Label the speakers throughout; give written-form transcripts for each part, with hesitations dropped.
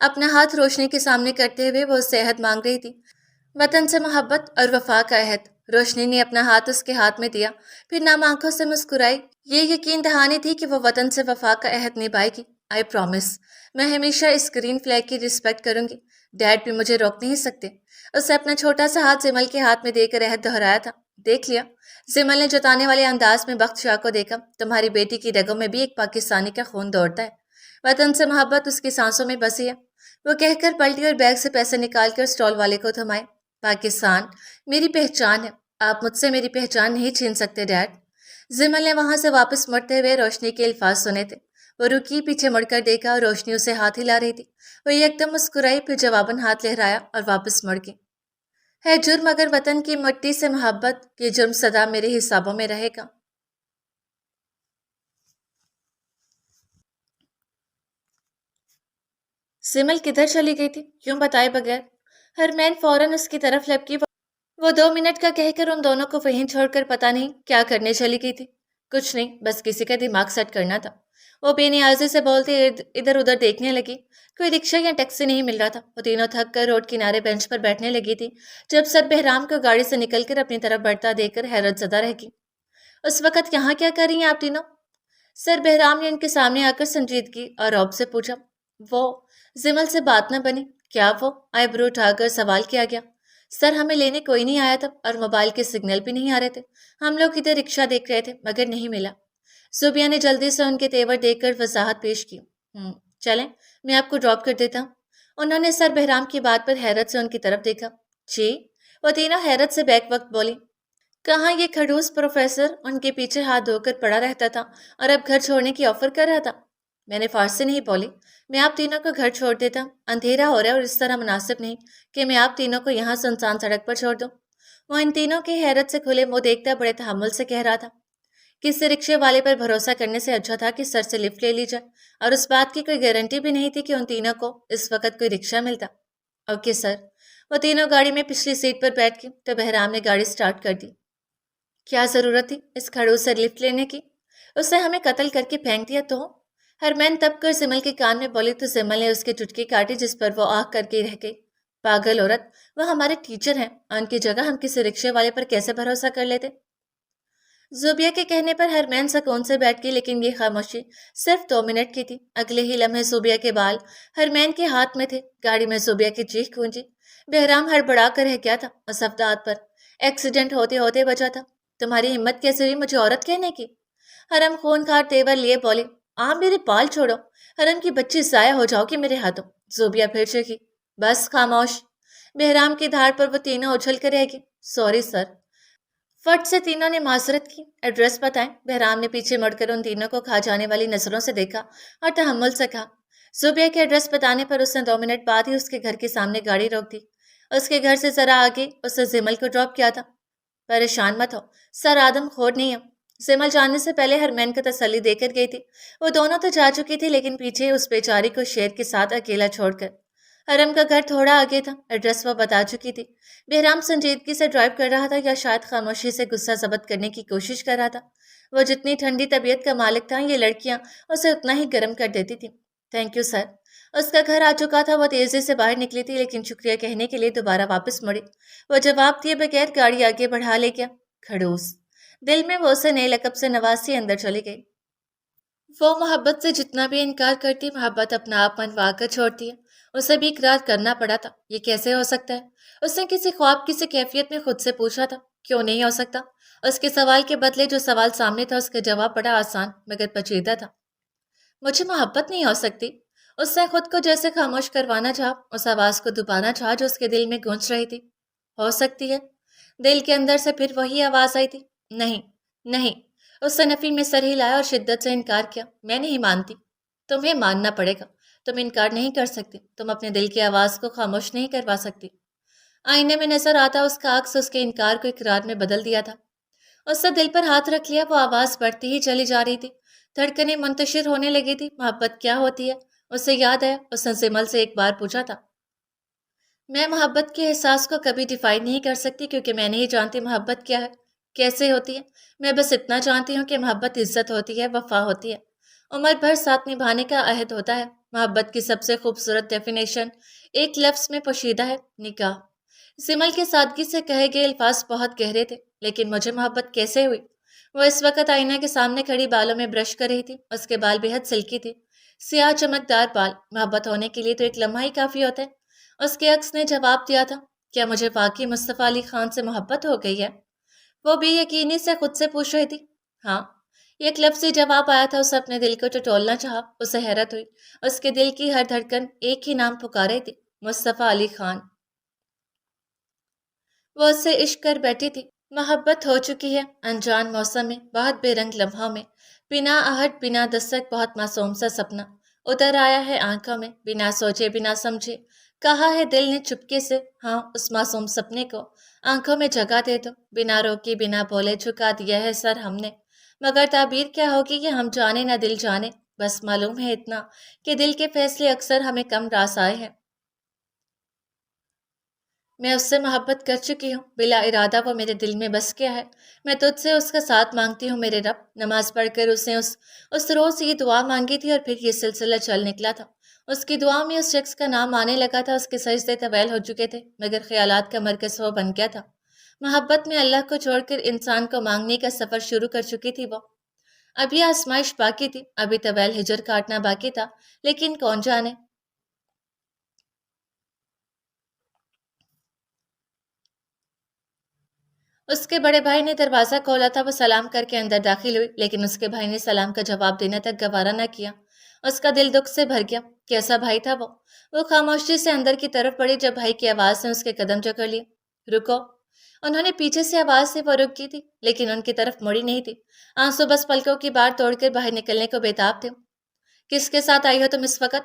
Speaker 1: اپنا ہاتھ روشنی کے سامنے کرتے ہوئے وہ اس سے عہد مانگ رہی تھی، وطن سے محبت اور وفا کا عہد۔ روشنی نے اپنا ہاتھ اس کے ہاتھ میں دیا، پھر نام آنکھوں سے مسکرائی۔ یہ یقین دہانی تھی کہ وہ وطن سے وفا کا عہد نبھائے گی۔ آئی پرومس، میں ہمیشہ اس گرین فلیگ کی رسپیکٹ کروں گی۔ ڈیڈ بھی مجھے روک نہیں سکتے۔ اسے اپنا چھوٹا سا ہاتھ زمل کے ہاتھ میں دے کر عہد دہرایا تھا۔ دیکھ لیا؟ زمل نے جتانے والے انداز میں بخت شاہ کو دیکھا۔ تمہاری بیٹی کی رگوں میں بھی ایک پاکستانی کا خون دوڑتا ہے۔ وطن سے محبت اس کی سانسوں میں بسی ہے۔ وہ کہہ کر پلٹی اور بیگ سے پیسے نکال کر اسٹال والے کو تھمائے۔ پاکستان میری پہچان ہے، آپ مجھ سے میری پہچان نہیں چھین سکتے ڈیڈ۔ زمل نے وہاں سے واپس مڑتے ہوئے روشنی کے الفاظ سنے تھے۔ وہ رکی، پیچھے مڑ کر دیکھا اور روشنی اسے ہاتھ ہلا رہی تھی۔ وہ ایک دم مسکرائی، پھر جواباً ہاتھ لہرایا اور واپس مڑ گئی۔ ہے جرم اگر وطن کی مٹی سے محبت، یہ جرم سدا میرے حسابوں میں رہے گا۔ زمل کدھر چلی گئی تھی کیوں بتائے بغیر؟ ہرمین فوراً اس کی طرف لپکی۔ وہ 2 منٹ کا کہہ کر ان دونوں کو وہیں چھوڑ کر پتہ نہیں کیا کرنے چلی گئی تھی۔ کچھ نہیں، بس کسی کا دماغ سیٹ کرنا تھا۔ وہ بے نیازی سے بولتے ادھر ادھر دیکھنے لگی۔ کوئی رکشہ یا ٹیکسی نہیں مل رہا تھا۔ وہ تینوں تھک کر روڈ کنارے بینچ پر بیٹھنے لگی تھی جب سر بہرام کو گاڑی سے نکل کر اپنی طرف بڑھتا دیکھ کر حیرت زدہ رہ گئی۔ اس وقت یہاں کیا کر رہی ہیں آپ تینوں؟ سر بہرام نے ان کے سامنے آ کر سنجیدگی اور رعب سے پوچھا۔ وہ زمل سے بات نہ بنی۔ کیا وہ؟ آئی برو اٹھا کر سوال کیا گیا۔ سر ہمیں لینے کوئی نہیں آیا تھا اور موبائل کے سگنل بھی نہیں آ رہے تھے۔ ہم لوگ ادھر رکشہ دیکھ رہے تھے مگر نہیں ملا۔ زوبیہ نے جلدی سے ان کے تیور دیکھ کر وضاحت پیش کی۔ چلیں میں آپ کو ڈراپ کر دیتا ہوں۔ انہوں نے سر بہرام کی بات پر حیرت سے ان کی طرف دیکھا۔ جی؟ وہ تینوں حیرت سے بیک وقت بولی۔ کہاں یہ کھڑوس پروفیسر ان کے پیچھے ہاتھ دھو کر پڑا رہتا تھا اور اب گھر چھوڑنے کی آفر کر رہا تھا؟ میں نے فارسی نہیں بولی۔ میں آپ تینوں کو گھر چھوڑ دیتا، اندھیرا ہو رہا ہے اور اس طرح مناسب نہیں کہ میں آپ تینوں کو یہاں سنسان سڑک پر چھوڑ دوں۔ وہ ان تینوں کے حیرت سے کھلے منہ دیکھتا بڑے تحمل سے کہہ رہا تھا۔ کسی رکشے والے پر بھروسہ کرنے سے اچھا تھا کہ سر سے لفٹ لے لی جائے، اور اس بات کی کوئی گارنٹی بھی نہیں تھی کہ ان تینوں کو اس وقت کوئی رکشہ ملتا۔ Okay sir. وہ تینوں گاڑی میں پچھلی سیٹ پر بیٹھ گئے تو بہرام نے گاڑی سٹارٹ کر دی۔ کیا ضرورت تھی اس کھڑوس سے لفٹ لینے کی؟ اسے ہمیں قتل کر کے پھینک دیا تو؟ ہرمین تب کر زمل کے کان میں بولی تو زمل نے اس کی چٹکی کاٹی جس پر وہ آہ کر کے رہ گئی۔ پاگل عورت، وہ ہمارے ٹیچر ہیں، ان کی جگہ ہم کسی رکشے والے پر کیسے بھروسہ کر لیتے؟ زوبیہ کے کہنے پر ہرمین سکون سے بیٹھ گئی، لیکن یہ خاموشی صرف 2 منٹ کی تھی۔ اگلے ہی لمحے زوبیہ کے بال ہرمین کے ہاتھ میں تھے۔ گاڑی میں زوبیہ کی چیخ گونجی۔ بہرام ہڑبڑا کر رہ گیا تھا۔ اس افداد پر ایکسیڈنٹ ہوتے ہوتے بچا تھا۔ تمہاری ہمت کیسے ہوئی مجھے عورت کہنے کی؟ حرم خون خار تیور لیے بولے۔ آپ میرے بال چھوڑو، حرم کی بچی ضائع ہو جاؤ گی میرے ہاتھوں۔ زوبیہ پھر چیخی۔ بس خاموش۔ بہرام کی دھاڑ پر وہ تینوں اچھل کر رہ گئی۔ Sorry sir. فٹ سے تینوں نے معذرت کی۔ ایڈریس بتائیں۔ بہرام نے پیچھے مڑ کر ان تینوں کو کھا جانے والی نظروں سے دیکھا اور تحمل سے کہا۔ زوبیہ کے ایڈریس بتانے پر اس نے 2 منٹ بعد ہی اس کے گھر کے سامنے گاڑی روک دی۔ اس کے گھر سے ذرا آگے اس نے زمل کو ڈراپ کیا تھا۔ پریشان مت ہو، سر آدم خور نہیں ہو۔ زمل جانے سے پہلے ہرمین کو تسلی دے کر گئی تھی۔ وہ دونوں تو جا چکی تھی لیکن پیچھے اس بیچاری کو شیر کے ساتھ اکیلا چھوڑ کر۔ حرم کا گھر تھوڑا آگے تھا، ایڈریس وہ بتا چکی تھی۔ بہرام سنجیدگی سے ڈرائیو کر رہا تھا یا شاید خاموشی سے غصہ ضبط کرنے کی کوشش کر رہا تھا۔ وہ جتنی ٹھنڈی طبیعت کا مالک تھا یہ لڑکیاں اسے اتنا ہی گرم کر دیتی تھیں۔ Thank you sir. اس کا گھر آ چکا تھا۔ وہ تیزی سے باہر نکلی تھی لیکن شکریہ کہنے کے لیے دوبارہ واپس مڑی۔ وہ جواب دیے بغیر گاڑی آگے بڑھا لے گیا۔ کھڑوس، دل میں وہ اسے نئے لقب سے نوازتی اندر چلی گئی۔ وہ محبت سے جتنا بھی انکار کرتی، محبت اپنا آپ منوا کر چھوڑتی ہے۔ اسے بھی اقرار کرنا پڑا تھا۔ یہ کیسے ہو سکتا ہے؟ اس نے کسی خواب کسی کیفیت میں خود سے پوچھا تھا۔ کیوں نہیں ہو سکتا؟ اس کے سوال کے بدلے جو سوال سامنے تھا اس کا جواب بڑا آسان مگر پیچیدہ تھا۔ مجھے محبت نہیں ہو سکتی۔ اس نے خود کو جیسے خاموش کروانا چاہا، اس آواز کو دبانا چاہا جو اس کے دل میں گونج رہی تھی۔ ہو سکتی ہے؟ دل کے اندر سے پھر وہی آواز آئی تھی۔ نہیں، نہیں۔ اس نے نفی میں سر ہلایا اور شدت سے انکار کیا۔ میں نہیں مانتی۔ تمہیں ماننا پڑے گا۔ تم انکار نہیں کر سکتی۔ تم اپنے دل کی آواز کو خاموش نہیں کروا سکتی۔ آئینے میں نظر آتا اس کا عکس اس کے انکار کو اقرار میں بدل دیا تھا۔ اس نے دل پر ہاتھ رکھ لیا۔ وہ آواز بڑھتی ہی چلی جا رہی تھی۔ دھڑکنیں منتشر ہونے لگی تھی۔ محبت کیا ہوتی ہے؟ اسے یاد آیا اس نے زمل سے ایک بار پوچھا تھا۔ میں محبت کے احساس کو کبھی ڈیفائن نہیں کر سکتی کیونکہ میں نہیں جانتی محبت کیا ہے، کیسے ہوتی ہے۔ میں بس اتنا جانتی ہوں کہ محبت عزت ہوتی ہے، وفا ہوتی ہے، عمر بھر ساتھ نبھانے کا عہد ہوتا ہے۔ محبت کی سب سے خوبصورت ڈیفینیشن ایک لفظ میں پوشیدہ ہے: نکاح۔ سمل کے سادگی سے کہے گئے الفاظ بہت گہرے تھے، لیکن مجھے محبت کیسے ہوئی؟ وہ اس وقت آئینہ کے سامنے کھڑی بالوں میں برش کر رہی تھی۔ اس کے بال بے حد سلکی تھے، سیاہ چمکدار بال۔ محبت ہونے کے لیے تو ایک لمحہ ہی کافی ہوتا ہے۔ اس کے عکس نے جواب دیا تھا: کیا مجھے واقعی مصطفیٰ علی خان سے محبت ہو گئی ہے؟ وہ بھی یقینی سے خود سے پوچھ رہی تھی۔ ہاں، ایک لفظی جواب آیا تھا۔ اسے اپنے دل کو ٹٹولنا چاہا۔ اسے حیرت ہوئی، اس کے دل کی ہر دھڑکن ایک ہی نام پکار رہی تھی: مصطفیٰ علی خان۔ وہ اس سے عشق کر بیٹھی تھی۔ محبت ہو چکی ہے، انجان موسم میں، بہت بے رنگ لمحوں میں، بنا آہٹ بنا دستک، بہت معصوم سا سپنا اتر آیا ہے آنکھوں میں، بنا سوچے بنا سمجھے کہا ہے دل نے چپکے سے: ہاں، اس معصوم سپنے کو آنکھوں میں جگہ دے دو۔ بنا روکے بنا بولے جھکا دیا ہے سر ہم نے، مگر تعبیر کیا ہوگی یہ ہم جانے نہ دل جانے۔ بس معلوم ہے اتنا کہ دل کے فیصلے اکثر ہمیں کم راس آئے ہیں۔ میں اس سے محبت کر چکی ہوں، بلا ارادہ وہ میرے دل میں بس گیا ہے۔ میں تجھ سے اس کا ساتھ مانگتی ہوں میرے رب۔ نماز پڑھ کر اس نے اس روز یہ دعا مانگی تھی، اور پھر یہ سلسلہ چل نکلا تھا۔ اس کی دعا میں اس شخص کا نام آنے لگا تھا۔ اس کے سجدے طویل ہو چکے تھے، مگر خیالات کا مرکز وہ بن گیا تھا۔ محبت میں اللہ کو چھوڑ کر انسان کو مانگنے کا سفر شروع کر چکی تھی وہ۔ ابھی آزمائش باقی تھی، ابھی طویل ہجر کاٹنا باقی تھا، لیکن کون جانے۔ اس کے بڑے بھائی نے دروازہ کھولا تھا۔ وہ سلام کر کے اندر داخل ہوئی، لیکن اس کے بھائی نے سلام کا جواب دینے تک گوارا نہ کیا۔ اس کا دل دکھ سے بھر گیا۔ کیسا بھائی تھا وہ؟ وہ خاموشی سے اندر کی طرف بڑھی، جب بھائی کی آواز نے اس کے قدم جکڑ لیے۔ رکو! انہوں نے پیچھے سے آواز سے وہ رک کی تھی، لیکن ان کی طرف مڑی نہیں تھی۔ آنسو بس پلکوں کی بار توڑ کر باہر نکلنے کو بےتاب تھے۔ کس کے ساتھ آئی ہو تم اس وقت؟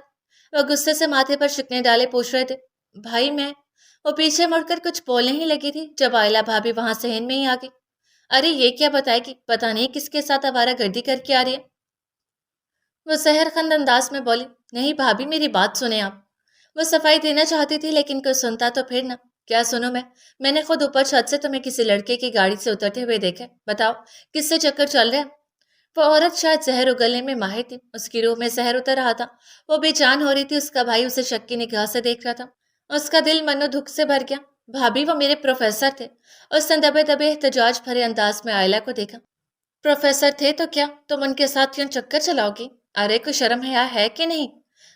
Speaker 1: وہ غصے سے ماتھے پر شکنے ڈالے پوچھ رہے تھے۔ بھائی میں… وہ پیچھے مڑ کر کچھ بولنے ہی لگی تھی، جب آئلہ بھابھی وہاں صحن میں ہی آ گئی۔ ارے یہ کیا بتائے گی؟ پتہ نہیں کس کے ساتھ آوارہ گردی کر کے آ رہی ہے۔ وہ سحر خند انداز میں بولی۔ نہیں بھابھی، میری بات سنیں آپ۔ وہ صفائی دینا چاہتی تھی، لیکن کوئی سنتا تو پھر نہ۔ کیا سنوں میں نے خود اوپر چھت سے تمہیں کسی لڑکے کی گاڑی سے اترتے ہوئے دیکھا۔ بتاؤ کس سے چکر چل رہا ہے؟ وہ عورت شاید زہر اگلنے میں ماہر تھی۔ اس کی روح میں زہر اتر رہا تھا۔ وہ بے جان ہو رہی تھی۔ اس کا بھائی اسے شک کی نگاہ سے دیکھ رہا تھا۔ اس کا دل منو دکھ سے بھر گیا۔ بھابھی، وہ میرے پروفیسر تھے۔ اس نے دبے دبے احتجاج بھرے انداز میں آئلہ کو دیکھا۔ پروفیسر تھے تو کیا تم ان کے ساتھ یوں چکر چلاؤ گی؟ ارے کوئی شرم حیا ہے کہ نہیں؟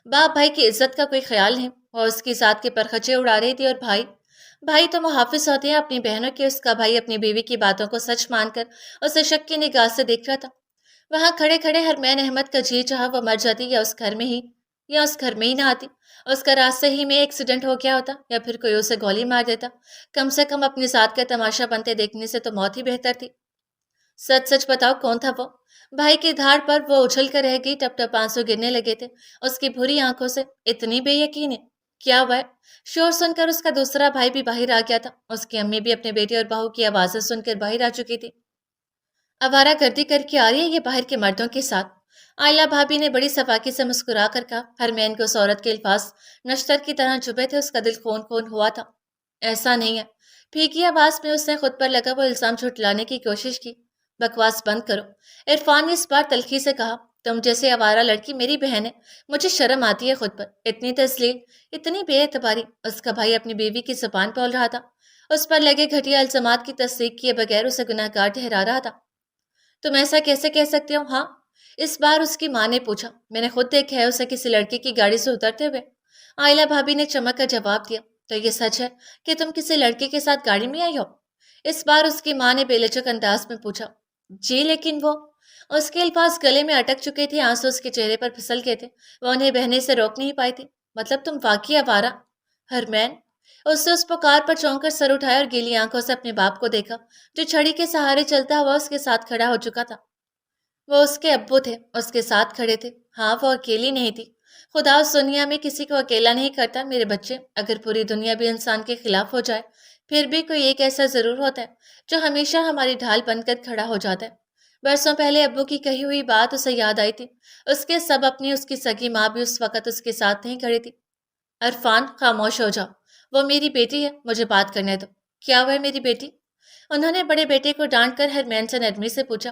Speaker 1: باپ بھائی کی عزت کا کوئی خیال نہیں؟ وہ اس کی ذات کے پرخچے اڑا رہی تھی۔ اور بھائی تو محافظ ہوتے ہیں اپنی بہنوں کے۔ اس کا بھائی اپنی بیوی کی باتوں کو سچ مان کر اسے شک کی نگاہ سے دیکھ رہا تھا۔ وہاں کھڑے کھڑے حرمین احمد کا جی چاہا وہ مر جاتی، یا اس گھر میں ہی نہ آتی۔ اس کا راستے ہی میں ایکسیڈنٹ ہو گیا ہوتا، یا پھر کوئی اسے گولی مار دیتا۔ کم سے کم اپنی ذات کا تماشا بنتے دیکھنے سے تو موت ہی بہتر تھی۔ سچ سچ بتاؤ، کون تھا وہ؟ بھائی کی دھاڑ پر وہ اچھل کر رہ گئی۔ ٹپ ٹپ آنسو گرنے لگے تھے اس کی بھوری آنکھوں سے۔ اتنی بے یقین ہے؟ کیا ہوا ہے؟ شور سن کر اس کا دوسرا بھائی بھی باہر آ گیا تھا۔ اس کی امی بھی اپنے بیٹے اور بہو کی آوازیں سن کر باہر آ چکی تھی۔ آوارہ گردی کر کے آ رہی ہے یہ باہر کے مردوں کے ساتھ؟ آئلہ بھابھی نے بڑی صفاقی سے مسکرا کر کہا۔ حرمین کو اس عورت کے الفاظ نشتر کی طرح چبھے تھے۔ اس کا دل خون خون ہوا تھا۔ ایسا نہیں ہے۔ پھیکی آواز میں اس نے خود پر لگا وہ الزام جھٹلانے کی کوشش کی۔ بکواس بند کرو، عرفان نے اس بار تلخی سے کہا۔ تم جیسے آوارہ لڑکی میری بہن ہے، مجھے شرم آتی ہے خود پر۔ اتنی تذلیل، اتنی بے اعتباری۔ اس کا بھائی اپنی بیوی کی زبان بول رہا تھا، اس پر لگے گھٹیا الزامات کی تصدیق کیے بغیر اسے گناہ گار ٹھہرا رہا تھا۔ تم ایسا کیسے کہہ سکتے ہو؟ ہاں، اس بار اس کی ماں نے پوچھا۔ میں نے خود دیکھا ہے اسے کسی لڑکی کی گاڑی سے اترتے ہوئے۔ آئلہ بھابھی نے چمک کر جواب دیا۔ تو یہ سچ ہے کہ تم کسی لڑکے کے ساتھ گاڑی میں آئی ہو؟ اس بار اس کی ماں نے بے لچک انداز میں پوچھا۔ جی، لیکن وہ… اس کے الفاظ گلے میں اٹک چکے تھے، آنسو اس کے چہرے پر پھسل گئے تھے۔ وہ انہیں بہنے سے روک نہیں پائی تھی۔ مطلب تم واقعی آوارہ؟ حرمین… اس نے اس پکار پر چونک کر سر اٹھایا اور گیلی آنکھوں سے اپنے باپ کو دیکھا، جو چھڑی کے سہارے چلتا ہوا اس کے ساتھ کھڑا ہو چکا تھا۔ وہ اس کے ابو تھے، اس کے ساتھ کھڑے تھے۔ ہاں، وہ اکیلی نہیں تھی۔ خدا اس دنیا میں کسی کو اکیلا نہیں کرتا میرے بچے۔ اگر پوری دنیا بھی انسان کے خلاف ہو جائے، پھر بھی کوئی ایک ایسا ضرور ہوتا ہے جو ہمیشہ ہماری ڈھال بن کر کھڑا ہو جاتا ہے۔ برسوں پہلے ابو کی کہی ہوئی بات اسے یاد آئی تھی۔ اس کے سب اپنی اس کی سگی ماں بھی اس وقت اس کے ساتھ نہیں کھڑی تھی۔ عرفان، خاموش ہو جاؤ، وہ میری بیٹی ہے، مجھے بات کرنے دو۔ کیا وہ ہے میری بیٹی؟ انہوں نے بڑے بیٹے کو ڈانٹ کر حرمین سے نرمی سے پوچھا۔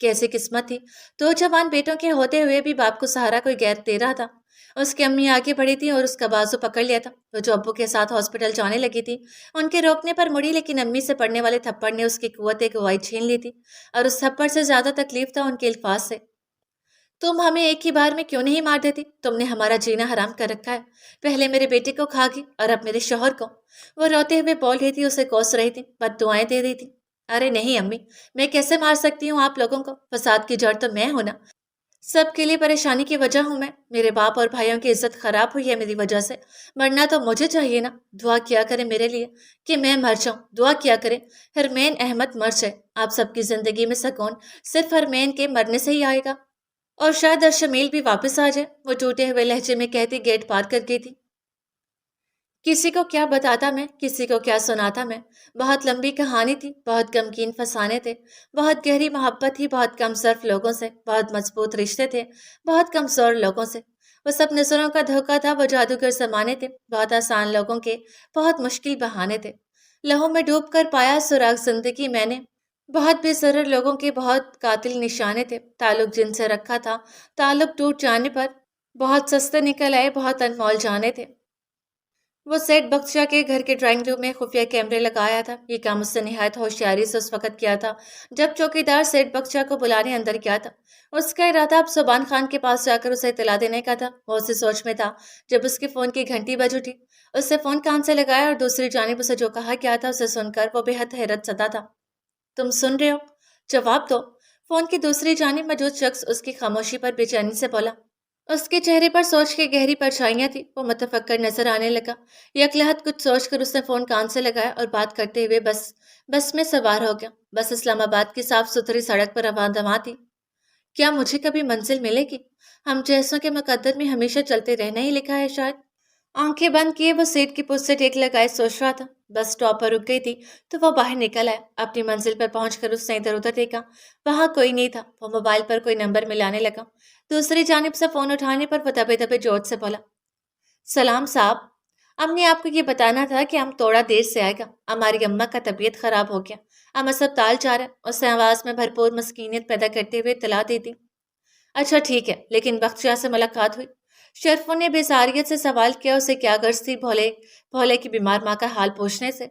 Speaker 1: کیسی قسمت تھی، دو جوان بیٹوں کے ہوتے ہوئے بھی باپ کو سہارا کوئی غیر دے رہا تھا۔ اس کی امی آگے بڑھی تھی اور اس کا بازو پکڑ لیا تھا۔ وہ جو ابو کے ساتھ ہاسپٹل جانے لگی تھی، ان کے روکنے پر مڑی، لیکن امی سے پڑنے والے تھپڑ نے اس کی قوت گواہی چھین لی تھی، اور اس تھپڑ سے زیادہ تکلیف تھا ان کے الفاظ سے۔ تم ہمیں ایک ہی بار میں کیوں نہیں مار دیتی؟ تم نے ہمارا جینا حرام کر رکھا ہے، پہلے میرے بیٹے کو کھا گئی اور اب میرے شوہر کو۔ وہ روتے ہوئے بول رہی تھی، اسے کوس رہی تھی، بد دعائیں دے رہی تھی۔ ارے نہیں امی، میں کیسے مار سکتی ہوں آپ لوگوں کو؟ فساد کی جڑ تو میں ہوں نا، سب کے لیے پریشانی کی وجہ ہوں میں۔ میرے باپ اور بھائیوں کی عزت خراب ہوئی ہے میری وجہ سے، مرنا تو مجھے چاہیے نا۔ دعا کیا کرے میرے لیے کہ میں مر جاؤں، دعا کیا کرے ہرمین احمد مر جائے۔ آپ سب کی زندگی میں سکون صرف ہرمین کے مرنے سے ہی آئے گا، اور شاید ارشمیل بھی واپس آ جائے، وہ ٹوٹے ہوئے لہجے میں کہتی گیٹ پار کر گئی تھی۔ کسی کو کیا بتاتا میں، کسی کو کیا سناتا میں؟ بہت لمبی کہانی تھی، بہت غمگین فسانے تھے، بہت گہری محبت تھی، بہت کم صرف لوگوں سے، بہت مضبوط رشتے تھے، بہت کمزور لوگوں سے۔ وہ سب نظروں کا دھوکہ تھا، وہ جادوگر زمانے تھے، بہت آسان لوگوں کے، بہت مشکل بہانے تھے۔ لہو میں ڈوب کر پایا سراغ زندگی میں نے، بہت بے ضرر لوگوں کے بہت قاتل نشانے تھے۔ تعلق جن سے رکھا تھا، تعلق ٹوٹ جانے پر بہت سستے نکل آئے، بہت انمول جانے تھے۔ وہ سیٹ بخشا کے گھر کے ڈرائنگ روم میں خفیہ کیمرے لگایا تھا۔ یہ کام اس سے نہایت ہوشیاری سے اس وقت کیا تھا جب چوکیدار سیٹ بخشا کو بلانے اندر کیا تھا۔ اس کا ارادہ اب زبان خان کے پاس جا کر اسے اطلاع دینے کا تھا۔ وہ اسی سوچ میں تھا جب اس کے فون کی گھنٹی بج اٹھی۔ اس سے فون کان سے لگایا اور دوسری جانب اسے جو کہا گیا تھا اسے سن کر وہ بے حد حیرت زدہ تھا۔ تم سن رہے ہو؟ جواب دو۔ فون کی دوسری جانب موجود شخص اس کی خاموشی پر بے چینی سے بولا۔ اس کے چہرے پر سوچ کی گہری پرچھائیاں تھیں۔ وہ متفکر نظر آنے لگا۔ یکلہت کچھ سوچ کر اس نے فون کان سے لگایا اور بات کرتے ہوئے بس میں سوار ہو گیا۔ بس اسلام آباد کی صاف ستھری سڑک پر رواں دواں تھی۔ کیا مجھے کبھی منزل ملے گی؟ ہم جیسوں کے مقدر میں ہمیشہ چلتے رہنا ہی لکھا ہے شاید۔ آنکھیں بند کیے وہ سیٹ کی پشت سے ٹیک لگائے سوچ رہا تھا۔ بس اسٹاپ پر رک گئی تھی تو وہ باہر نکل آیا۔ اپنی منزل پر پہنچ کر اس نے ادھر ادھر دیکھا، وہاں کوئی نہیں تھا۔ وہ موبائل پر کوئی نمبر ملانے لگا۔ دوسری جانب سے فون اٹھانے پر وہ دبے دبے جوڑ سے بولا، سلام صاحب، ہم نے آپ کو یہ بتانا تھا کہ ہم تھوڑا دیر سے آئے گا، ہماری اماں کا طبیعت خراب ہو گیا، ہم اسپتال جا رہے ہیں۔ اس نے آواز میں بھرپور مسکینیت پیدا کرتے ہوئے اطلاع دی تھی۔ اچھا ٹھیک ہے، لیکن بخشیہ سے ملاقات ہوئی؟ شرفو نے بیزاریت سے سوال کیا۔ اسے کیا غرض تھی بھولے کی بیمار ماں کا حال پوچھنے سے؟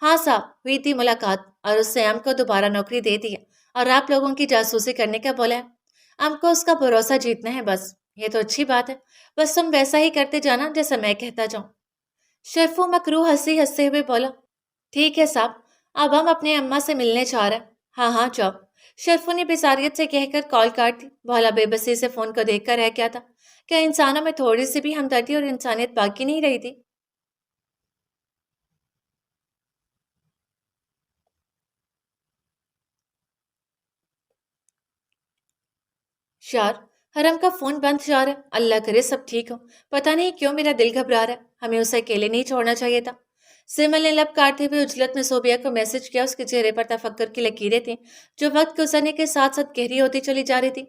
Speaker 1: ہاں صاحب، ہوئی تھی ملاقات، اور اس نے ہم کو دوبارہ نوکری دے دی ہے اور آپ لوگوں کی جاسوسی کرنے کا بولا ہے۔ ہم کو اس کا بھروسہ جیتنا ہے بس۔ یہ تو اچھی بات ہے، بس تم ویسا ہی کرتے جانا جیسا میں کہتا جاؤں۔ شرفو مکروہ ہنسی ہنستے ہوئے بولا، ٹھیک ہے صاحب، اب ہم اپنے اماں سے ملنے چاہ رہے ہیں۔ ہاں ہاں جاؤ۔ شرفو نے بیزاریت سے کہہ کر کال کاٹ دی۔ بھولا بے بسی سے فون کو دیکھ کر رہ گیا تھا۔ کیا انسانوں میں تھوڑی سی بھی ہمدردی اور انسانیت باقی نہیں رہی تھی؟ شار، حرم کا فون بند جا رہا ہے، اللہ کرے سب ٹھیک ہو۔ پتہ نہیں کیوں میرا دل گھبرا رہا ہے، ہمیں اسے اکیلے نہیں چھوڑنا چاہیے تھا۔ سیمل نے لب کاٹتے ہوئے اجلت میں صوبیہ کو میسج کیا۔ اس کے چہرے پر تفکر کی لکیریں تھیں جو وقت گزرنے کے ساتھ ساتھ گہری ہوتی چلی جا رہی تھی۔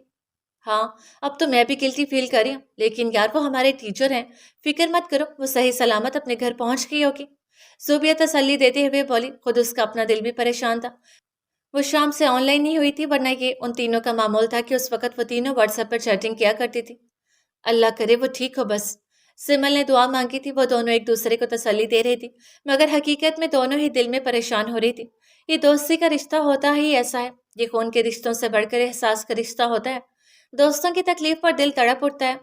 Speaker 1: ہاں، اب تو میں بھی گلٹی فیل کر رہی ہوں، لیکن یار وہ ہمارے ٹیچر ہیں، فکر مت کرو، وہ صحیح سلامت اپنے گھر پہنچ گئی ہوگی۔ صوبیہ تسلی دیتے ہوئے بولی۔ خود اس کا اپنا دل بھی پریشان تھا۔ وہ شام سے آن لائن نہیں ہوئی تھی، ورنہ یہ ان تینوں کا معمول تھا کہ اس وقت وہ تینوں واٹس ایپ پر چیٹنگ کیا کرتی تھی۔ اللہ کرے وہ ٹھیک ہو بس۔ سمل نے دعا مانگی تھی۔ وہ دونوں ایک دوسرے کو تسلی دے رہی تھی، مگر حقیقت میں دونوں ہی دل میں پریشان ہو رہی تھی۔ یہ دوستی کا رشتہ ہوتا ہی ایسا ہے، یہ خون کے رشتوں سے بڑھ کر احساس کا رشتہ ہوتا ہے۔ دوستوں کی تکلیف پر دل تڑپ اٹھتا ہے۔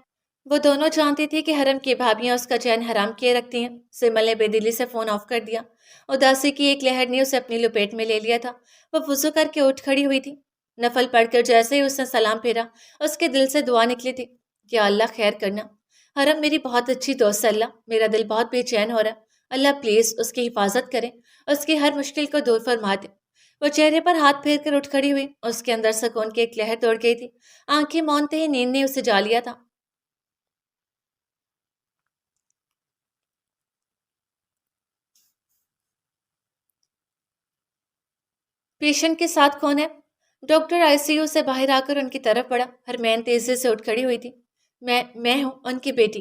Speaker 1: وہ دونوں جانتی تھی کہ حرم کی بھابیاں اس کا چین حرام کیے رکھتی ہیں۔ سمل نے بے دلی سے فون آف کر دیا۔ اداسی کی ایک لہر نے اسے اپنی لپیٹ میں لے لیا تھا۔ وہ وضو کر کے اٹھ کھڑی ہوئی تھی۔ نفل پڑھ کر جیسے ہی اس نے سلام پھیرا، اس کے دل سے دعا نکلی تھی، یا اللہ خیر کرنا، حرم میری بہت اچھی دوست ہے، اللہ میرا دل بہت بے چین ہو رہا ہے، اللہ پلیز اس کی حفاظت کریں، اس کی ہر مشکل کو دور فرما دے۔ وہ چہرے پر ہاتھ پھیر کر اٹھ کھڑی ہوئی۔ اس کے اندر سکون کی ایک لہر دوڑ گئی تھی۔ آنکھیں مونتے ہی نیند نے اسے جا لیا تھا۔ پیشنٹ کے ساتھ کون ہے؟ ڈاکٹر آئی سی یو سے باہر آ کر ان کی طرف بڑھا۔ ہرمین تیزی سے اٹھ کھڑی ہوئی تھی۔ میں ہوں ان کی بیٹی۔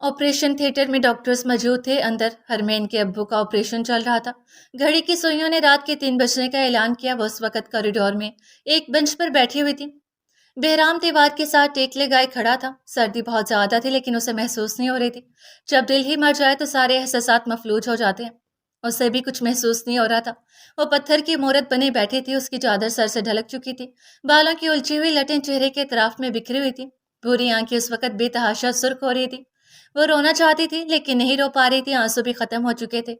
Speaker 1: آپریشن تھیٹر میں ڈاکٹرز موجود تھے. اندر ہرمین کے ابو کا آپریشن چل رہا تھا. گھڑی کی سوئیوں نے رات کے 3 بجنے کا اعلان کیا. وہ اس وقت کوریڈور میں ایک بنچ پر بیٹھی ہوئی تھی. بہرام دیوار کے ساتھ ٹیک لگائے کھڑا تھا. سردی بہت زیادہ تھی لیکن اسے محسوس نہیں ہو رہی تھی. جب دل ہی مر جائے تو سارے احساسات مفلوج ہو جاتے ہیں. اسے بھی کچھ محسوس نہیں ہو رہا تھا. وہ پتھر کی مورت بنے بیٹھی تھی. اس کی چادر سر سے ڈھلک چکی تھی. بالوں کی الجھی ہوئی لٹیں چہرے کے اطراف میں بکھری ہوئی تھی. بری آنکھیں اس وقت بے تحاشا سرخ ہو رہی تھی. وہ رونا چاہتی تھی لیکن نہیں رو پا رہی تھی. آنسو بھی ختم ہو چکے تھے.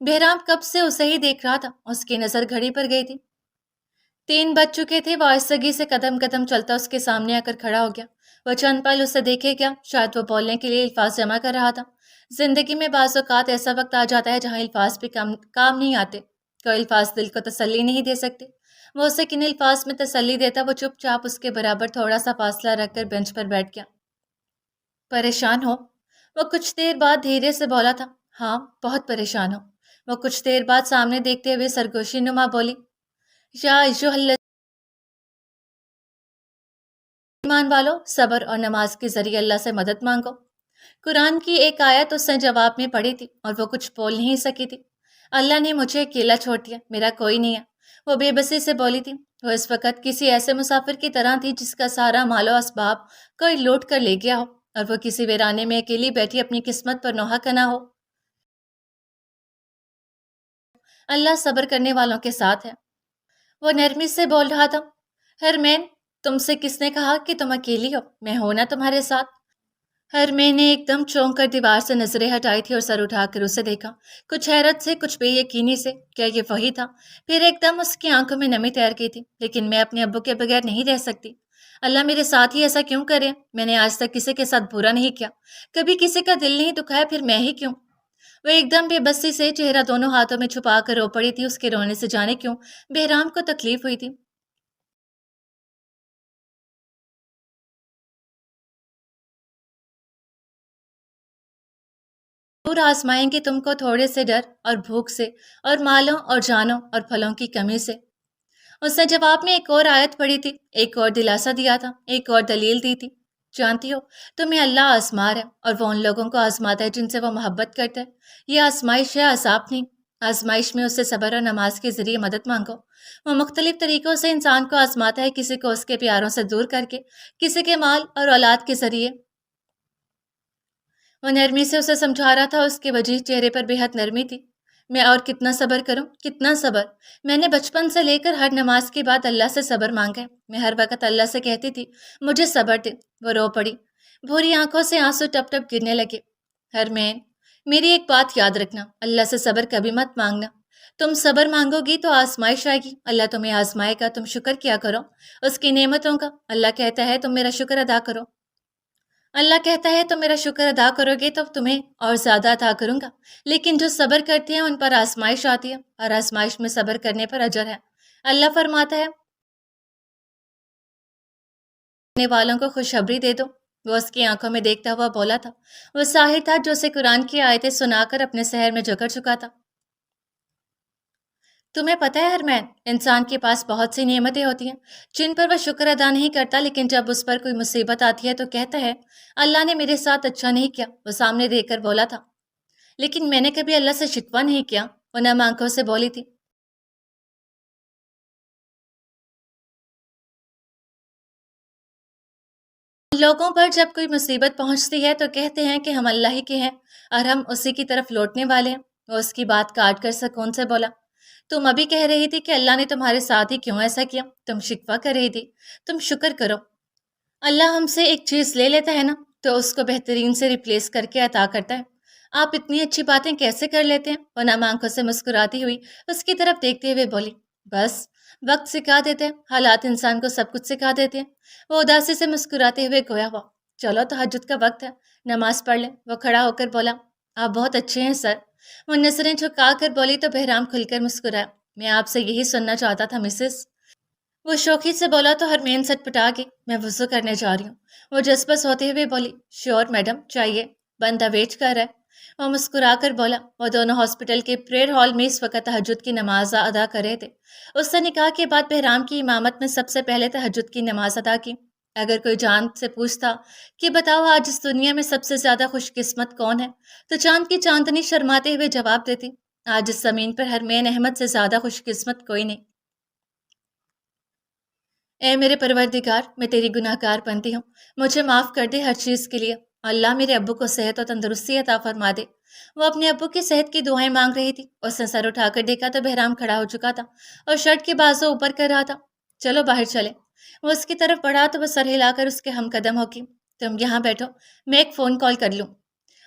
Speaker 1: بہرام کب سے اسے ہی دیکھ رہا تھا. اس کی نظر گھڑی پر گئی تھی. 3 بج چکے تھے. وہ آہستگی سے قدم قدم چلتا اس کے سامنے آ کر کھڑا ہو گیا. وہ چند پل اسے دیکھے کیا. شاید وہ بولنے کے لیے الفاظ جمع کر رہا تھا. زندگی میں بعض اوقات ایسا وقت آ جاتا ہے جہاں الفاظ بھی کام نہیں آتے. کوئی الفاظ دل کو تسلی نہیں دے سکتے. وہ اسے کن الفاظ میں تسلی دیتا. وہ چپ چاپ اس کے برابر تھوڑا سا فاصلہ رکھ کر بینچ پر بیٹھ گیا. پریشان ہو؟ وہ کچھ دیر بعد دھیرے سے بولا تھا. ہاں بہت پریشان ہو. وہ کچھ دیر بعد سامنے دیکھتے ہوئے سرگوشی نما بولی. یا ایھا ایمان والو، صبر اور نماز کے ذریعے اللہ سے مدد مانگو. قرآن کی ایک آیت اس نے جواب میں پڑھی تھی اور وہ کچھ بول نہیں سکی تھی. اللہ نے مجھے اکیلا چھوڑ دیا، میرا کوئی نہیں ہے. وہ بے بسی سے بولی تھی. وہ اس وقت کسی ایسے مسافر کی طرح تھی جس کا سارا مال و اسباب کوئی لوٹ کر لے گیا ہو اور وہ کسی ویرانے میں اکیلی بیٹھی اپنی قسمت پر نوحہ کنا ہو. اللہ صبر کرنے والوں کے ساتھ ہے. وہ نرمی سے بول رہا تھا. ہرمین، تم سے کس نے کہا کہ تم اکیلی ہو؟ میں ہوں نا تمہارے ساتھ. ہرمین نے ایک دم چونک کر دیوار سے نظریں ہٹائی تھی اور سر اٹھا کر اسے دیکھا. کچھ حیرت سے، کچھ بے یقینی سے. کیا یہ وہی تھا؟ پھر ایک دم اس کی آنکھوں میں نمی تیر گئی تھی. لیکن میں اپنے ابو کے بغیر نہیں رہ سکتی. اللہ میرے ساتھ ہی ایسا کیوں کرے؟ میں نے آج تک کسی کے ساتھ برا نہیں کیا، کبھی کسی کا دل نہیں دکھایا، پھر میں ہی کیوں؟ وہ ایک دم بے بسی سے چہرہ دونوں ہاتھوں میں چھپا کر رو پڑی تھی. اس کے رونے سے جانے کیوں بہرام کو تکلیف ہوئی تھی. ضرور آزمائیں گے تم کو تھوڑے سے ڈر اور بھوک سے اور مالوں اور جانوں اور پھلوں کی کمی سے. اس نے جواب میں ایک اور آیت پڑھی تھی، ایک اور دلاسا دیا تھا، ایک اور دلیل دی تھی. جانتی ہو، تمہیں اللہ آزما ہے اور وہ ان لوگوں کو آزماتا ہے جن سے وہ محبت کرتا ہے. یہ آزمائش ہے، عذاب نہیں. آزمائش میں اس سے صبر اور نماز کے ذریعے مدد مانگو. وہ مختلف طریقوں سے انسان کو آزماتا ہے، کسی کو اس کے پیاروں سے دور کر کے، کسی کے مال اور اولاد کے ذریعے. وہ نرمی سے اسے سمجھا رہا تھا. اس کے وجیح چہرے پر بے حد نرمی تھی. میں اور کتنا صبر کروں، کتنا صبر. میں نے بچپن سے لے کر ہر نماز کے بعد اللہ سے صبر مانگا ہے. میں ہر وقت اللہ سے کہتی تھی مجھے صبر دے. وہ رو پڑی. بھوری آنکھوں سے آنسو ٹپ ٹپ گرنے لگے. ہرمین، میری ایک بات یاد رکھنا، اللہ سے صبر کبھی مت مانگنا. تم صبر مانگو گی تو آزمائش آئے گی. اللہ تمہیں آزمائے گا. تم شکر کیا کرو اس کی نعمتوں کا. اللہ کہتا ہے تم میرا شکر ادا کرو. اللہ کہتا ہے تم میرا شکر ادا کرو گے تو تمہیں اور زیادہ ادا کروں گا. لیکن جو صبر کرتے ہیں ان پر آزمائش آتی ہے اور آزمائش میں صبر کرنے پر اجر ہے. اللہ فرماتا ہے کرنے والوں کو خوشخبری دے دو. وہ اس کی آنکھوں میں دیکھتا ہوا بولا تھا. وہ ساحر تھا جو اسے قرآن کی آیتیں سنا کر اپنے سحر میں جکڑ چکا تھا. تمہیں پتہ ہے ہرمین، انسان کے پاس بہت سی نعمتیں ہوتی ہیں جن پر وہ شکر ادا نہیں کرتا، لیکن جب اس پر کوئی مصیبت آتی ہے تو کہتا ہے اللہ نے میرے ساتھ اچھا نہیں کیا. وہ سامنے دیکھ کر بولا تھا. لیکن میں نے کبھی اللہ سے شکوہ نہیں کیا. وہ نم آنکھوں سے بولی تھی. لوگوں پر جب کوئی مصیبت پہنچتی ہے تو کہتے ہیں کہ ہم اللہ ہی کے ہیں اور ہم اسی کی طرف لوٹنے والے ہیں. وہ اس کی بات کاٹ کر سکون سے بولا. تم ابھی کہہ رہی تھی کہ اللہ نے تمہارے ساتھ ہی کیوں ایسا کیا. تم شکوہ کر رہی تھی. تم شکر کرو. اللہ ہم سے ایک چیز لے لیتا ہے نا تو اس کو بہترین سے ریپلیس کر کے عطا کرتا ہے. آپ اتنی اچھی باتیں کیسے کر لیتے ہیں؟ وہ نم آنکھوں سے مسکراتی ہوئی اس کی طرف دیکھتے ہوئے بولی. بس وقت سکھا دیتے ہیں، حالات انسان کو سب کچھ سکھا دیتے ہیں. وہ اداسی سے مسکراتے ہوئے گویا ہوا. چلو تہجد کا وقت ہے، نماز پڑھ لیں. وہ کھڑا ہو کر بولا. آپ بہت اچھے ہیں سر. وہ نظریں جھکا کر بولی تو بہرام کھل کر مسکرایا. میں آپ سے یہی سننا چاہتا تھا مسز. وہ شوخی سے بولا تو ہرمین سٹ پٹا گئی. میں وضو کرنے جا رہی ہوں. وہ جذبس ہوتے ہوئے بولی. شیور میڈم، چاہیے، بندہ ویٹ کر رہا ہے. وہ مسکرا کر بولا. وہ دونوں ہاسپٹل کے پریئر ہال میں اس وقت تہجد کی نماز ادا کر رہے تھے. اس سے نکاح کے بعد بہرام کی امامت میں سب سے پہلے تہجد کی نماز ادا کی. اگر کوئی چاند سے پوچھتا کہ بتاؤ آج اس دنیا میں سب سے زیادہ خوش قسمت کون ہے، تو چاند کی چاندنی شرماتے ہوئے جواب دیتی، آج اس زمین پر حرمین احمد سے زیادہ خوش قسمت کوئی نہیں۔ اے میرے پروردگار، میں تیری گناہ گار بنتی ہوں، مجھے معاف کر دے ہر چیز کے لیے۔ اللہ میرے ابو کو صحت اور تندرستی عطا فرما دے۔ وہ اپنے ابو کی صحت کی دعائیں مانگ رہی تھی۔ اس نے سر اٹھا کر دیکھا تو بہرام کھڑا ہو چکا تھا اور شرٹ کے بازو اوپر کر رہا تھا۔ چلو باہر چلے۔ وہ اس کی طرف بڑھا تو وہ سر ہلا کر اس کے ہم قدم ہوگی۔ تم یہاں بیٹھو، میں ایک فون کال کر لوں۔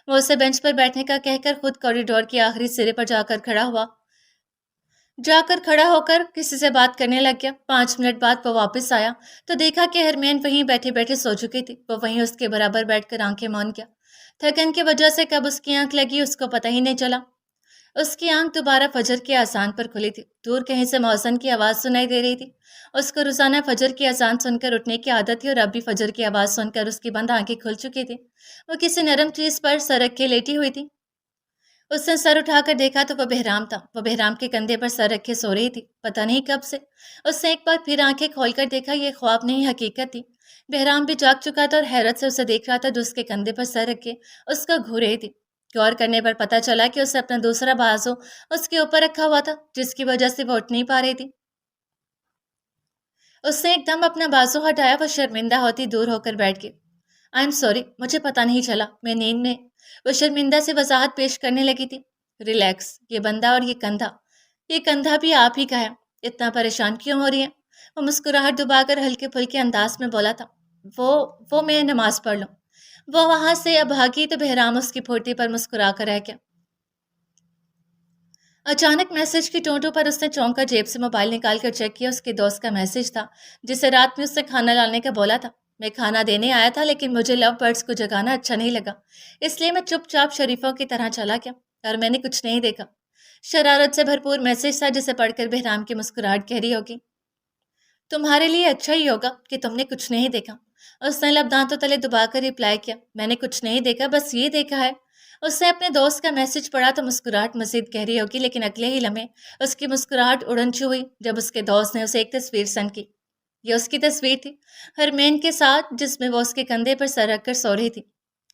Speaker 1: وہ اسے بینچ پر بیٹھنے کا کہہ کر خود کوریڈور کے آخری سرے پر جا کر کھڑا ہو کر کسی سے بات کرنے لگ گیا۔ 5 منٹ بعد وہ واپس آیا تو دیکھا کہ ہرمین وہیں بیٹھے بیٹھے سو چکی تھی۔ وہ وہیں اس کے برابر بیٹھ کر آنکھیں مون گیا۔ تھکن کی وجہ سے کب اس کی آنکھ لگی اس کو پتہ ہی نہیں چلا۔ اس کی آنکھ دوبارہ فجر کے اذان پر کھلی تھی۔ دور کہیں سے مؤذن کی آواز سنائی دے رہی تھی۔ اس کو روزانہ فجر کی اذان سن کر اٹھنے کی عادت تھی اور اب بھی فجر کی آواز سن کر اس کی بند آنکھیں کھل چکی تھی۔ وہ کسی نرم چیز پر سر رکھ کے لیٹی ہوئی تھی۔ اس نے سر اٹھا کر دیکھا تو وہ بہرام تھا۔ وہ بہرام کے کندھے پر سر رکھے سو رہی تھی، پتہ نہیں کب سے۔ اس نے ایک بار پھر آنکھیں کھول کر دیکھا، یہ خواب نہیں حقیقت تھی۔ بہرام بھی جاگ چکا تھا اور حیرت سے اسے دیکھ رہا تھا جو اس کے کندھے پر سر رکھے اس کو گھور رہی تھی۔ غور کرنے پر پتہ چلا کہ اس نے اپنا دوسرا بازو اس کے اوپر رکھا ہوا تھا، جس کی وجہ سے وہ اٹھ نہیں پا رہی تھی۔ اس نے ایک دم اپنا بازو ہٹایا، وہ شرمندہ ہوتی دور ہو کر بیٹھ گئی۔ آئی ایم سوری، مجھے پتہ نہیں چلا، میں نیند میں۔ وہ شرمندہ سے وضاحت پیش کرنے لگی تھی۔ ریلیکس، یہ بندہ اور یہ کندھا بھی آپ ہی کا ہے۔ اتنا پریشان کیوں ہو رہی ہے؟ وہ مسکراہٹ دبا کر ہلکے پھلکے انداز میں بولا تھا۔ وہ میں نماز پڑھ لوں۔ وہ وہاں سے اب بھاگی تو بہرام اس کی پھوٹی پر مسکرا کر رہ گیا۔ اچانک میسج کی ٹونٹوں پر اس نے چونک کر جیب سے موبائل نکال کر چیک کیا۔ اس کے دوست کا میسج تھا جسے رات میں اس سے کھانا لانے کا بولا تھا۔ میں کھانا دینے آیا تھا لیکن مجھے لو برڈز کو جگانا اچھا نہیں لگا، اس لیے میں چپ چاپ شریفوں کی طرح چلا گیا اور میں نے کچھ نہیں دیکھا۔ شرارت سے بھرپور میسج تھا جسے پڑھ کر بہرام کی مسکراہٹ گہری ہوگی۔ تمہارے لیے اچھا ہی ہوگا کہ تم نے کچھ نہیں دیکھا۔ اس نے لب دانتوں تلے دبا کر رپلائی کیا، میں نے کچھ نہیں دیکھا، بس یہ دیکھا ہے۔ اس نے اپنے دوست کا میسج پڑھا تو مسکراہٹ مزید گہری ہوگی، لیکن اگلے ہی لمحے اس کی مسکراہٹ اڑنچ ہوئی جب اس کے دوست نے اسے ایک تصویر سینڈ کی۔ یہ اس کی تصویر تھی، ہرمین کے ساتھ، جس میں وہ اس کے کندھے پر سر رکھ کر سو رہی تھی۔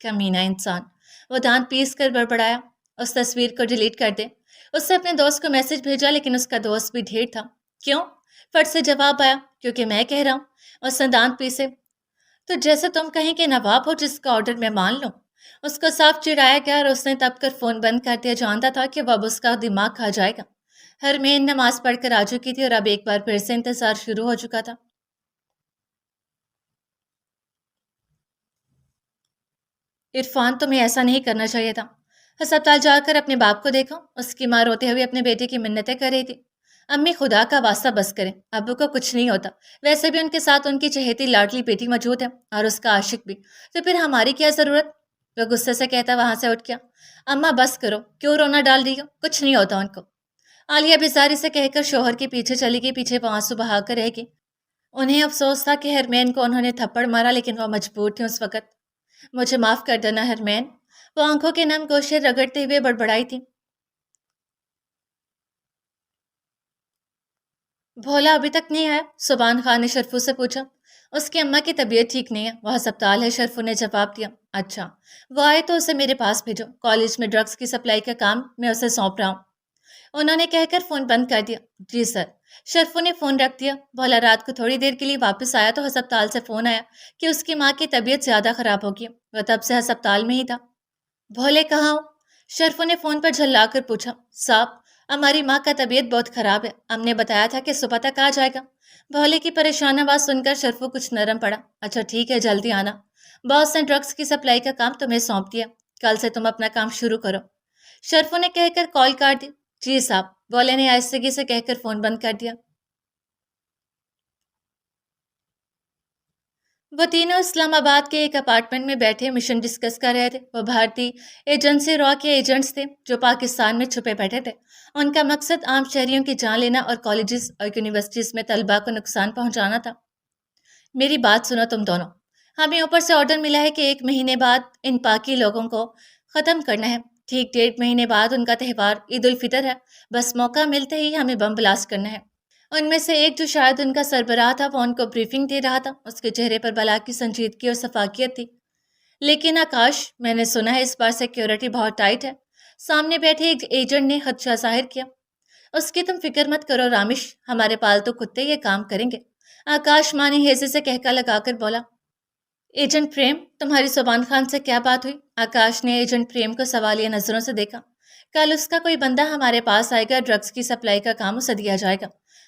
Speaker 1: کمینہ انسان، وہ دانت پیس کر بڑبڑایا، اس تصویر کو ڈیلیٹ کر دے۔ اس نے اپنے دوست کو میسج بھیجا لیکن اس کا دوست بھی ڈھیر تھا۔ کیوں؟ فٹ سے جواب آیا، کیونکہ میں کہہ رہا ہوں۔ اس نے دانت پیسے، تو جیسے تم کہیں کہ نواب ہو جس کا آرڈر میں مان لوں۔ اس کو صاف چڑھایا گیا اور اس نے تب کر فون بند کر دیا، جانتا تھا کہ وہ اب اس کا دماغ کھا جائے گا۔ ہرمین نماز پڑھ کر آ چکی تھی اور اب ایک بار پھر سے انتظار شروع ہو چکا تھا۔ عرفان، تمہیں ایسا نہیں کرنا چاہیے تھا۔ ہسپتال جا کر اپنے باپ کو دیکھا، اس کی ماں روتے ہوئے اپنے بیٹے کی منتیں کر رہی تھی۔ امی، خدا کا واسطہ بس کریں، ابو کو کچھ نہیں ہوتا، ویسے بھی ان کے ساتھ ان کی چہیتی لاڈلی بیٹی موجود ہے اور اس کا عاشق بھی، تو پھر ہماری کیا ضرورت؟ وہ غصے سے کہتا وہاں سے اٹھ گیا۔ اماں بس کرو، کیوں رونا ڈال رہی ہو؟ کچھ نہیں ہوتا ان کو۔ عالیہ بیزاری سے کہہ کر شوہر کے پیچھے چلی گئی، پیچھے وہ آنسو بہا کر رہ گئی۔ انہیں افسوس تھا کہ ہرمین کو انہوں نے تھپڑ مارا، لیکن وہ مجبور تھی اس وقت۔ مجھے معاف کر دینا ہرمین، وہ آنکھوں کے نم گوشے رگڑتے ہوئے بڑبڑائی تھی۔ بھولا ابھی تک نہیں آیا؟ سبحان خان نے شرفو سے پوچھا۔ اس کی اماں کی طبیعت ٹھیک نہیں ہے، وہ ہسپتال ہے، شرفو نے جواب دیا۔ اچھا، وہ آئے تو اسے میرے پاس بھیجو، کالج میں ڈرگس کی سپلائی کا کام میں اسے سونپ رہا ہوں۔ انہوں نے کہہ کر فون بند کر دیا۔ جی سر۔ شرفو نے فون رکھ دیا۔ بھولا رات کو تھوڑی دیر کے لیے واپس آیا تو ہسپتال سے فون آیا کہ اس کی ماں کی طبیعت زیادہ خراب ہو گئی، وہ تب سے ہسپتال میں ہی تھا۔ بھولے کہاں ہو؟ شرفو نے فون پر جھلا کر پوچھا۔ صاحب، ہماری ماں کا طبیعت بہت خراب ہے، ہم نے بتایا تھا کہ صبح تک آ جائے گا۔ بھولے کی پریشان آواز سن کر شرفو کچھ نرم پڑا۔ اچھا ٹھیک ہے، جلدی آنا، باس نے ڈرگس کی سپلائی کا کام تمہیں سونپ دیا، کل سے تم اپنا کام شروع کرو۔ شرفو نے کہہ کر کال کاٹ دی۔ جی صاحب، بھولے نے آہستگی سے کہہ کر فون بند کر دیا۔ وہ تینوں اسلام آباد کے ایک اپارٹمنٹ میں بیٹھے مشن ڈسکس کر رہے تھے۔ وہ بھارتی ایجنسی را کے ایجنٹس تھے جو پاکستان میں چھپے بیٹھے تھے۔ ان کا مقصد عام شہریوں کی جان لینا اور کالجز اور یونیورسٹیز میں طلباء کو نقصان پہنچانا تھا۔ میری بات سنو تم دونوں، ہمیں اوپر سے آرڈر ملا ہے کہ 1 مہینے بعد ان پاکی لوگوں کو ختم کرنا ہے۔ ٹھیک 1.5 مہینے بعد ان کا تہوار عید الفطر ہے، بس موقع ملتے ہی ہمیں بم بلاسٹ کرنا ہے۔ ان میں سے ایک جو شاید ان کا سربراہ تھا وہ ان کو بریفنگ دے رہا تھا، اس کے چہرے پر بلا کی سنجیدگی اور شفافیت تھی۔ لیکن آکاش، میں نے سنا ہے اس بار سیکیورٹی بہت ٹائٹ ہے۔ سامنے بیٹھے ایک ایجنٹ نے خدشہ ظاہر کیا۔ اس کی تم فکر مت کرو رامش، ہمارے پالتو کتے یہ کام کریں گے، آکاش مانی ہیزے سے کہکا لگا کر بولا۔ ایجنٹ پریم، تمہاری سبحان خان سے کیا بات ہوئی؟ آکاش نے ایجنٹ پریم کو سوالیہ نظروں سے دیکھا۔ کل اس کا کوئی بندہ ہمارے پاس آئے گا، ڈرگس کی سپلائی کا کام اسے دیا جائے گا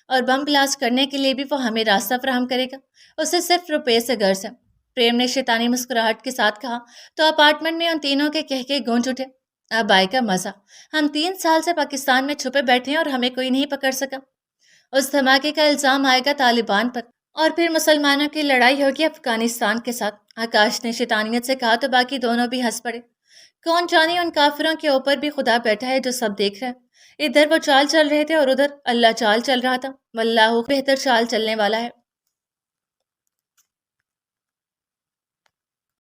Speaker 1: اور بم بلاسٹ کرنے کے لیے بھی وہ ہمیں راستہ فراہم کرے گا۔ اسے صرف روپے سے غرض ہے۔ پریم نے شیطانی مسکراہٹ کے ساتھ کہا تو اپارٹمنٹ میں ان تینوں کے کہکے گونج اٹھے۔ اب آئے گا مزہ، ہم 3 سال سے پاکستان میں چھپے بیٹھے ہیں اور ہمیں کوئی نہیں پکڑ سکا۔ اس دھماکے کا الزام آئے گا طالبان پر اور پھر مسلمانوں کی لڑائی ہوگی افغانستان کے ساتھ، آکاش نے شیطانیت سے کہا تو باقی دونوں بھی ہنس پڑے۔ کون جانے ان کافروں کے اوپر بھی خدا بیٹھا ہے جو سب دیکھ رہا ہے۔ ادھر وہ چال چل رہے تھے اور ادھر اللہ چال چل رہا تھا، واللہ بہتر چال چلنے والا ہے۔